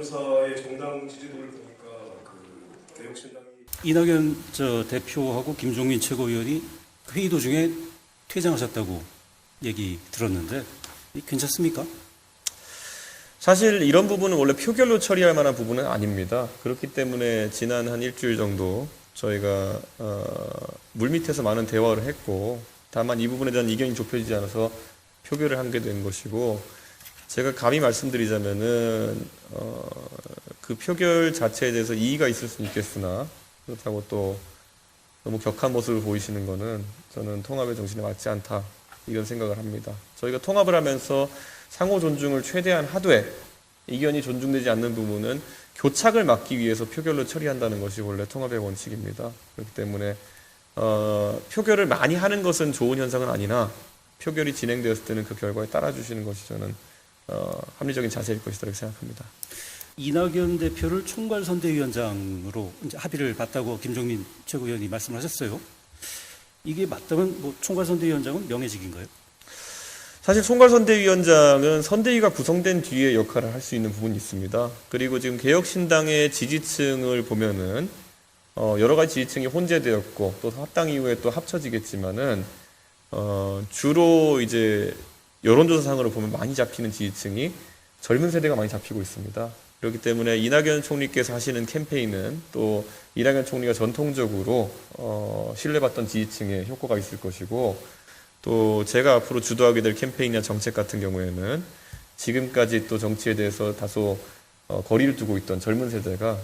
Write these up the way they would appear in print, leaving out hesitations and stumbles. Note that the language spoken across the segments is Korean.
여론조사의 정당 지지도를 보니까 그 개혁신당이 이낙연 대표하고 김종민 최고위원이 회의 도중에 퇴장하셨다고 얘기 들었는데 괜찮습니까? 사실 이런 부분은 원래 표결로 처리할 만한 부분은 아닙니다. 그렇기 때문에 지난 한 일주일 정도 저희가 물밑에서 많은 대화를 했고, 다만 이 부분에 대한 이견이 좁혀지지 않아서 표결을 하게 된 것이고, 제가 감히 말씀드리자면은 그 표결 자체에 대해서 이의가 있을 수는 있겠으나, 그렇다고 또 너무 격한 모습을 보이시는 거는 저는 통합의 정신에 맞지 않다, 이런 생각을 합니다. 저희가 통합을 하면서 상호 존중을 최대한 하되 이견이 존중되지 않는 부분은 교착을 막기 위해서 표결로 처리한다는 것이 원래 통합의 원칙입니다. 그렇기 때문에 표결을 많이 하는 것은 좋은 현상은 아니나 표결이 진행되었을 때는 그 결과에 따라주시는 것이 저는 합리적인 자세일 것이라고 생각합니다. 이낙연 대표를 총괄선대위원장으로 이제 합의를 봤다고 김종민 최고위원이 말씀하셨어요. 이게 맞다면 총괄선대위원장은 명예직인가요? 사실 총괄선대위원장은 선대위가 구성된 뒤에 역할을 할 수 있는 부분이 있습니다. 그리고 지금 개혁신당의 지지층을 보면은 여러 가지 지지층이 혼재되었고 또 합당 이후에 또 합쳐지겠지만은 주로 이제 여론조사상으로 보면 많이 잡히는 지지층이 젊은 세대가 많이 잡히고 있습니다. 그렇기 때문에 이낙연 총리께서 하시는 캠페인은 또 이낙연 총리가 전통적으로 신뢰받던 지지층에 효과가 있을 것이고, 또 제가 앞으로 주도하게 될 캠페인이나 정책 같은 경우에는 지금까지 또 정치에 대해서 다소 거리를 두고 있던 젊은 세대가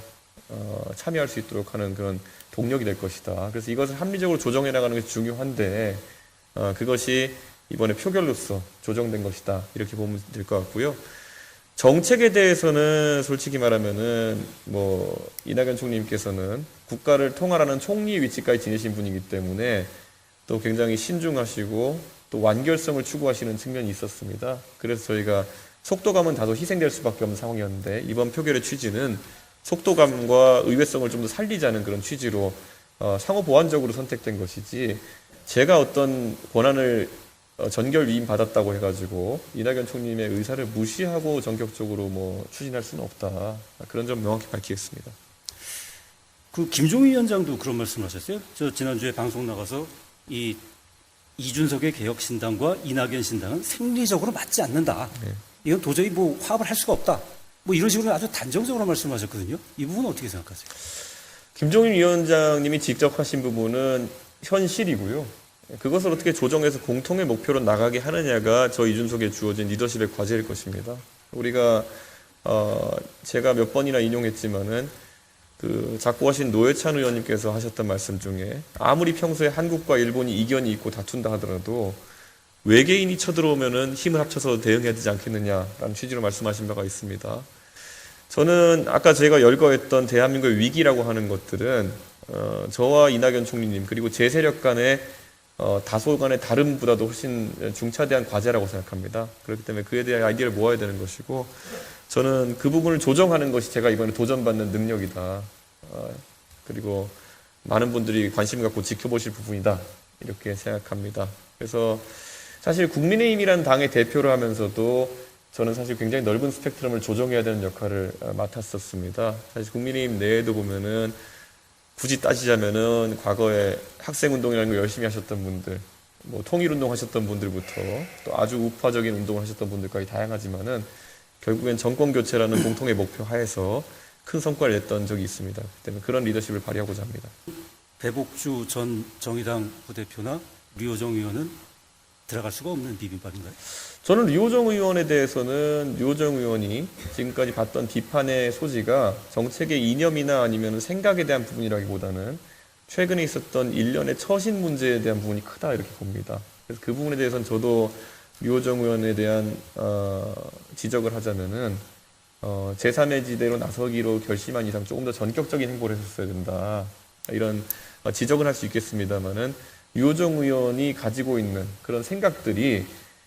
참여할 수 있도록 하는 그런 동력이 될 것이다. 그래서 이것을 합리적으로 조정해 나가는 것이 중요한데 그것이 이번에 표결로서 조정된 것이다, 이렇게 보면 될 것 같고요. 정책에 대해서는 솔직히 말하면은 이낙연 총리님께서는 국가를 통할하는 총리 위치까지 지내신 분이기 때문에 또 굉장히 신중하시고 또 완결성을 추구하시는 측면이 있었습니다. 그래서 저희가 속도감은 다소 희생될 수밖에 없는 상황이었는데, 이번 표결의 취지는 속도감과 의외성을 좀 더 살리자는 그런 취지로 상호 보완적으로 선택된 것이지, 제가 어떤 권한을 전결 위임 받았다고 해가지고 이낙연 총리님의 의사를 무시하고 전격적으로 추진할 수는 없다, 그런 점 명확히 밝히겠습니다. 그 김종민 위원장도 그런 말씀하셨어요. 저 지난주에 방송 나가서 이준석의 개혁신당과 이낙연 신당은 생리적으로 맞지 않는다. 네. 이건 도저히 화합을 할 수가 없다. 이런 식으로 아주 단정적으로 말씀하셨거든요. 이 부분은 어떻게 생각하세요? 김종인 위원장님이 직접 하신 부분은 현실이고요. 그것을 어떻게 조정해서 공통의 목표로 나가게 하느냐가 저 이준석에 주어진 리더십의 과제일 것입니다. 우리가 제가 몇 번이나 인용했지만은 작고하신 노회찬 의원님께서 하셨던 말씀 중에 아무리 평소에 한국과 일본이 이견이 있고 다툰다 하더라도 외계인이 쳐들어오면은 힘을 합쳐서 대응해야 되지 않겠느냐라는 취지로 말씀하신 바가 있습니다. 저는 아까 제가 열거했던 대한민국의 위기라고 하는 것들은 저와 이낙연 총리님 그리고 제 세력 간의 다소 간의 다름보다도 훨씬 중차대한 과제라고 생각합니다. 그렇기 때문에 그에 대한 아이디어를 모아야 되는 것이고, 저는 그 부분을 조정하는 것이 제가 이번에 도전받는 능력이다. 그리고 많은 분들이 관심 갖고 지켜보실 부분이다, 이렇게 생각합니다. 그래서 사실 국민의힘이라는 당의 대표를 하면서도 저는 사실 굉장히 넓은 스펙트럼을 조정해야 되는 역할을 맡았었습니다. 사실 국민의힘 내에도 보면은 굳이 따지자면은 과거에 학생운동이라는 걸 열심히 하셨던 분들, 통일운동 하셨던 분들부터 또 아주 우파적인 운동을 하셨던 분들까지 다양하지만은 결국엔 정권교체라는 공통의 목표 하에서 큰 성과를 냈던 적이 있습니다. 그렇기 때문에 그런 리더십을 발휘하고자 합니다. 배복주 전 정의당 부대표나 류호정 의원은 들어갈 수가 없는 비빔밥인가요? 저는 류호정 의원에 대해서는 류호정 의원이 지금까지 받던 비판의 소지가 정책의 이념이나 아니면 생각에 대한 부분이라기보다는 최근에 있었던 일련의 처신 문제에 대한 부분이 크다, 이렇게 봅니다. 그래서 그 부분에 대해서는 저도 류호정 의원에 대한 지적을 하자면은 제3의 지대로 나서기로 결심한 이상 조금 더 전격적인 행보를 했었어야 된다, 이런 지적을 할 수 있겠습니다만은 류호정 의원이 가지고 있는 그런 생각들이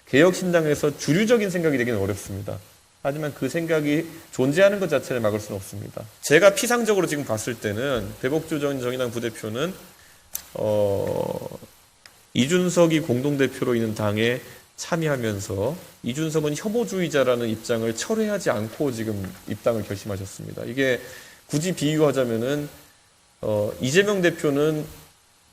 개혁신당에서 주류적인 생각이 되기는 어렵습니다. 하지만 그 생각이 존재하는 것 자체를 막을 수는 없습니다. 제가 피상적으로 지금 봤을 때는 배복주 전 정의당 부대표는 이준석이 공동대표로 있는 당의 참여하면서 이준석은 혐오주의자라는 입장을 철회하지 않고 지금 입당을 결심하셨습니다. 이게 굳이 비유하자면은 이재명 대표는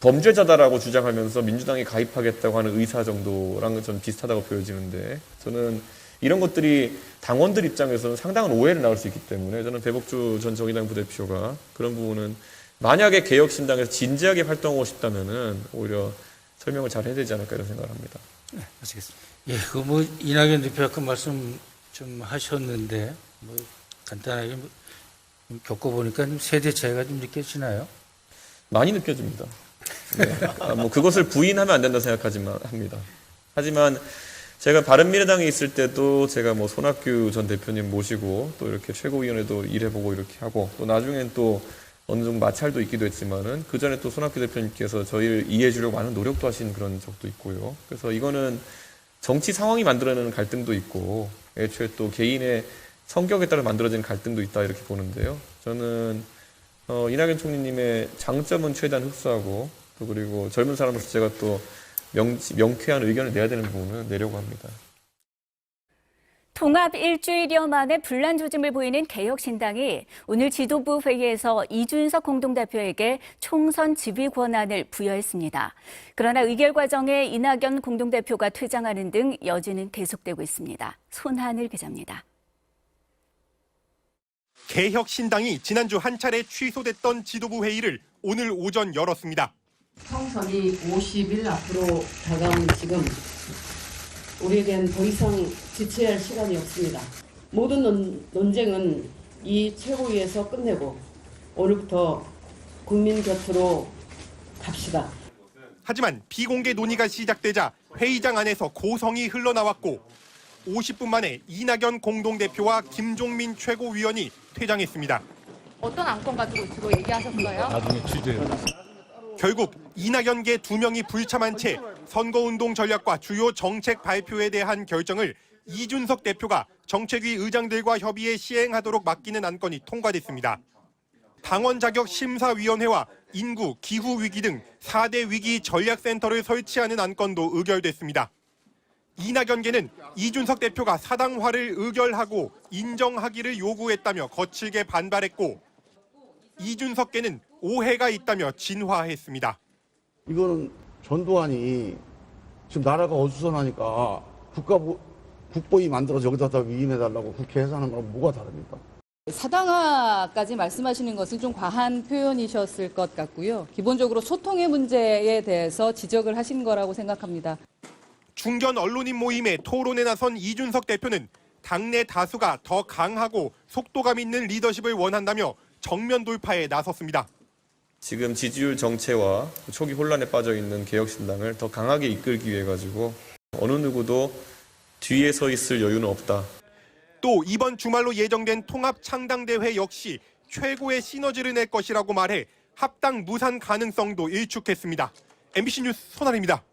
범죄자다라고 주장하면서 민주당에 가입하겠다고 하는 의사 정도랑 좀 비슷하다고 보여지는데, 저는 이런 것들이 당원들 입장에서는 상당한 오해를 낳을 수 있기 때문에 저는 배복주 전 정의당 부대표가 그런 부분은 만약에 개혁신당에서 진지하게 활동하고 싶다면은 오히려 설명을 잘 해야 되지 않을까 이런 생각을 합니다. 네, 마치겠습니다. 예, 이낙연 대표 아까 말씀 좀 하셨는데, 간단하게 겪어보니까 좀 세대 차이가 좀 느껴지나요? 많이 느껴집니다. 네. 그것을 부인하면 안 된다 생각하지만 합니다. 하지만 제가 바른미래당에 있을 때도 제가 손학규 전 대표님 모시고 또 이렇게 최고위원회도 일해보고 이렇게 하고, 또 나중엔 또 어느 정도 마찰도 있기도 했지만은 그 전에 또 손학규 대표님께서 저희를 이해해 주려고 많은 노력도 하신 그런 적도 있고요. 그래서 이거는 정치 상황이 만들어내는 갈등도 있고, 애초에 또 개인의 성격에 따라 만들어지는 갈등도 있다 이렇게 보는데요. 저는 이낙연 총리님의 장점은 최대한 흡수하고, 또 그리고 젊은 사람으로서 제가 또 명쾌한 의견을 내야 되는 부분은 내려고 합니다. 통합 일주일여 만에 분란 조짐을 보이는 개혁신당이 오늘 지도부 회의에서 이준석 공동대표에게 총선 지휘 권한을 부여했습니다. 그러나 의결 과정에 이낙연 공동대표가 퇴장하는 등 여지는 계속되고 있습니다. 손하늘 기자입니다. 개혁신당이 지난주 한 차례 취소됐던 지도부 회의를 오늘 오전 열었습니다. 총선이 50일 앞으로 다가온 지금 우리에겐 더 이상 지체할 시간이 없습니다. 모든 논쟁은 이 최고위에서 끝내고 오늘부터 국민 곁으로 갑시다. 하지만 비공개 논의가 시작되자 회의장 안에서 고성이 흘러나왔고 50분 만에 이낙연 공동대표와 김종민 최고위원이 퇴장했습니다. 어떤 안건 가지고 얘기하셨어요? 나중에 취재해요. 결국 이낙연계 2명이 불참한 채 선거운동 전략과 주요 정책 발표에 대한 결정을 이준석 대표가 정책위 의장들과 협의해 시행하도록 맡기는 안건이 통과됐습니다. 당원 자격 심사위원회와 인구, 기후 위기 등 4대 위기 전략센터를 설치하는 안건도 의결됐습니다. 이낙연계는 이준석 대표가 사당화를 의결하고 인정하기를 요구했다며 거칠게 반발했고, 이준석계는 오해가 있다며 진화했습니다. 이거는 전두환이 지금 나라가 어수선하니까 국보위 만들어서 여기다 위임해달라고 국회에서 하는 거랑 뭐가 다릅니까? 사당화까지 말씀하시는 것은 좀 과한 표현이셨을 것 같고요. 기본적으로 소통의 문제에 대해서 지적을 하신 거라고 생각합니다. 중견 언론인 모임에 토론에 나선 이준석 대표는 당내 다수가 더 강하고 속도감 있는 리더십을 원한다며 정면 돌파에 나섰습니다. 지금 지지율 정체와 초기 혼란에 빠져 있는 개혁신당을 더 강하게 이끌기 위해 가지고 어느 누구도 뒤에 서 있을 여유는 없다. 또 이번 주말로 예정된 통합 창당대회 역시 최고의 시너지를 낼 것이라고 말해 합당 무산 가능성도 일축했습니다. MBC 뉴스 손하늘입니다.